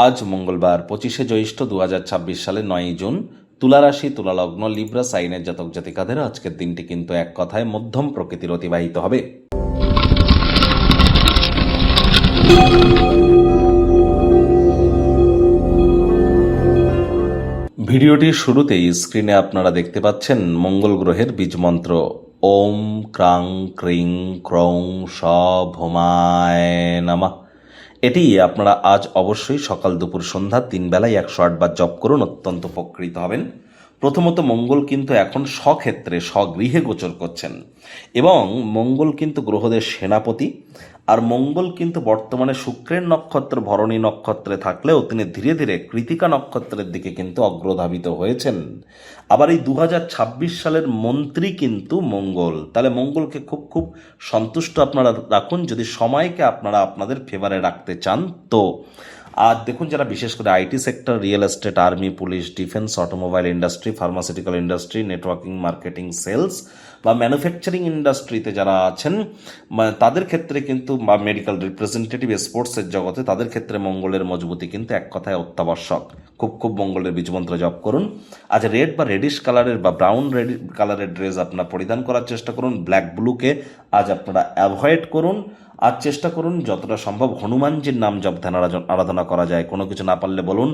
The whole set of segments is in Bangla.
আজ মঙ্গলবার 25শে জ্যৈষ্ঠ 2026 সালের 9ই জুন। তুলা রাশি, তুলা লগ্ন, লিব্রা সাইনের জাতক জাতিকাদের আজকের দিনটি কিন্তু এক কথায় মধ্যম প্রকৃতির অতিবাহিত হবে। ভিডিওটির শুরুতেই স্ক্রিনে আপনারা দেখতে পাচ্ছেন মঙ্গল গ্রহের বীজমন্ত্র ওম ক্রাং ক্রিং ক্রৌং স ভৌমায় নমঃ। এটি আপনারা আজ অবশ্যই সকাল দুপুর সন্ধ্যা 3 বেলায় 108 বার জপ করুন, অত্যন্ত উপকৃত হবেন। প্রথমত মঙ্গল কিন্তু এখন স্বক্ষেত্রে স্বগৃহে গোচর করছেন এবং মঙ্গল কিন্তু গ্রহদের সেনাপতি। আর মঙ্গল কিন্তু বর্তমানে শুক্রের নক্ষত্র ভরণী নক্ষত্রে থাকলেও তিনি ধীরে ধীরে কৃতিকা নক্ষত্রের দিকে কিন্তু অগ্রধাবিত হয়েছেন। আবার এই 2026 সালের মন্ত্রী কিন্তু মঙ্গল। তাহলে মঙ্গলকে খুব খুব সন্তুষ্ট আপনারা রাখুন যদি সময়কে আপনারা আপনাদের ফেভারে রাখতে চান। তো আর দেখুন, যারা বিশেষ করে IT sector, real estate, army, police, defence, automobile industry, pharmaceutical industry, networking, marketing, sales বা ম্যানুফ্যাকচারিং ইন্ডাস্ট্রিতে যারা আছেন তাদের ক্ষেত্রে কিন্তু, বা মেডিকেল রিপ্রেজেন্টেটিভ, স্পোর্টসের জগতে, তাদের ক্ষেত্রে মঙ্গলের মজবুতি কিন্তু এক কথায় অত্যাবশ্যক। খুব খুব মঙ্গলের বীজমন্ত্র জপ করুন। আজ রেড বা রেডিশ কালারের বা ব্রাউন রেড কালারের ড্রেস আপনারা পরিধান করার চেষ্টা করুন। ব্ল্যাক ব্লুকে আজ আপনারা অ্যাভয়েড করুন। আজ চেষ্টা করুন যতটা সম্ভব হনুমানজির নাম জপ ধ্যান আরাধনা করা যায়। কোনো কিছু না পারলে বলুন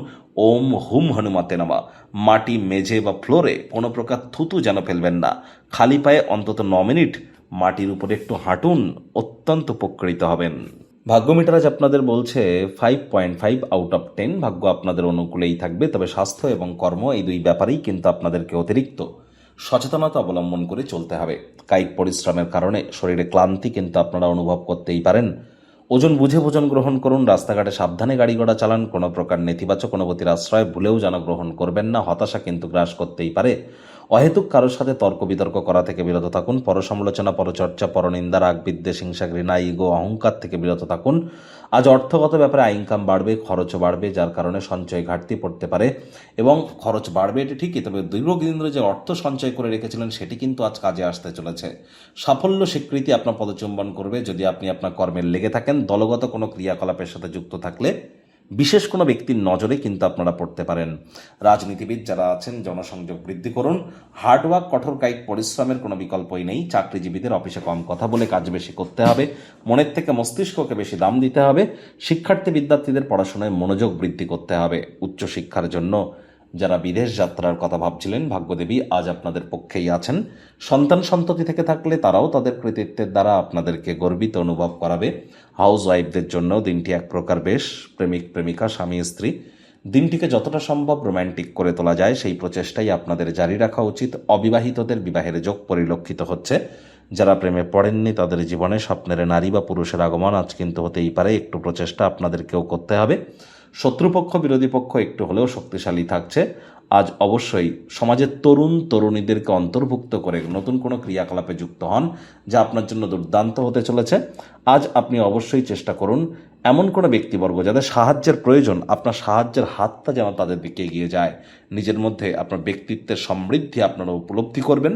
ওম হুম হনুমতে নমঃ। মাটি, মেঝে বা ফ্লোরে কোনো প্রকার থুতু যেন ফেলবেন না। খালি পায়ে অন্তত 9 মিনিট মাটির উপরে একটু হাঁটুন, অত্যন্ত উপকৃত হবেন। ভাগ্য মিটার আজ আপনাদের বলছে 5.5 আউট অফ 10। ভাগ্য আপনাদের অনুকূলেই থাকবে, তবে স্বাস্থ্য এবং কর্ম এই দুই ব্যাপারেই কিন্তু আপনাদেরকে অতিরিক্ত সচেতনতা অবলম্বন করে চলতে হবে। কায়িক পরিশ্রমের কারণে শরীরে ক্লান্তি কিন্তু আপনারা অনুভব করতেই পারেন। ওজন বুঝে ভোজন গ্রহণ করুন। রাস্তাঘাটে সাবধানে গাড়ি ঘোড়া চালান। কোনো প্রকার নেতিবাচক অনুভূতির আশ্রয় ভুলেও যেন গ্রহণ করবেন না। হতাশা কিন্তু গ্রাস করতেই পারে। অহেতুক কারোর সাথে তর্ক বিতর্ক করা থেকে বিরত থাকুন। পরসমালোচনা, পরচর্চা, পরনিন্দা, রাগ, বিদ্বেষ, হিংসা, ঘৃণা, ইগো, অহংকার থেকে বিরত থাকুন। আজ অর্থগত ব্যাপারে ইনকাম বাড়বে, খরচও বাড়বে, যার কারণে সঞ্চয় ঘাটতি পড়তে পারে এবং খরচ বাড়বে, এটি ঠিকই, তবে দীর্ঘদিন ধরে যে অর্থ সঞ্চয় করে রেখেছিলেন সেটি কিন্তু আজ কাজে আসতে চলেছে। সাফল্য স্বীকৃতি আপনার পদচুম্বন করবে যদি আপনি আপনার কর্মে লেগে থাকেন। দলগত কোনো ক্রিয়াকলাপের সাথে যুক্ত থাকলে বিশেষ কোনো ব্যক্তির নজরে কিন্তু আপনারা পড়তে পারেন। রাজনীতিবিদ যারা আছেন জনসংযোগ বৃদ্ধি করুন। হার্ডওয়ার্ক, কঠোর কায়িক পরিশ্রমের কোনো বিকল্পই নেই। চাকরিজীবীদের অফিসে কম কথা বলে কাজ বেশি করতে হবে। মনের থেকে মস্তিষ্ককে বেশি দাম দিতে হবে। শিক্ষার্থী বিদ্যার্থীদের পড়াশোনায় মনোযোগ বৃদ্ধি করতে হবে। উচ্চশিক্ষার জন্য যারা বিদেশ যাত্রার কথা ভাবছিলেন, ভাগ্যদেবী আজ আপনাদের পক্ষেই আছেন। সন্তান সন্ততি থেকে থাকলে তারাও তাদের কৃতিত্বের দ্বারা আপনাদেরকে গর্বিত অনুভব করাবে। হাউস ওয়াইফদের জন্য দিনটি এক প্রকার বেশ। প্রেমিক প্রেমিকা, স্বামী স্ত্রী, দিনটিকে যতটা সম্ভব রোম্যান্টিক করে তোলা যায় সেই প্রচেষ্টাই আপনাদের জারি রাখা উচিত। অবিবাহিতদের বিবাহের যোগ পরিলক্ষিত হচ্ছে। যারা প্রেমে পড়েননি তাদের জীবনে স্বপ্নের নারী বা পুরুষের আগমন আজ কিন্তু হতেই পারে। একটু প্রচেষ্টা আপনাদেরকেও করতে হবে। শত্রুপক্ষ, বিরোধী পক্ষ একটু হলেও শক্তিশালী থাকছে। আজ অবশ্যই সমাজের তরুণ তরুণীদেরকে অন্তর্ভুক্ত করে নতুন কোনো ক্রিয়াকলাপে যুক্ত হন, যা আপনার জন্য দুর্দান্ত হতে চলেছে। আজ আপনি অবশ্যই চেষ্টা করুন এমন কোনো ব্যক্তিবর্গ যাদের সাহায্যের প্রয়োজন, আপনার সাহায্যের হাতটা যেন তাদের দিকে এগিয়ে যায়। নিজের মধ্যে আপনার ব্যক্তিত্বের সমৃদ্ধি আপনারা উপলব্ধি করবেন।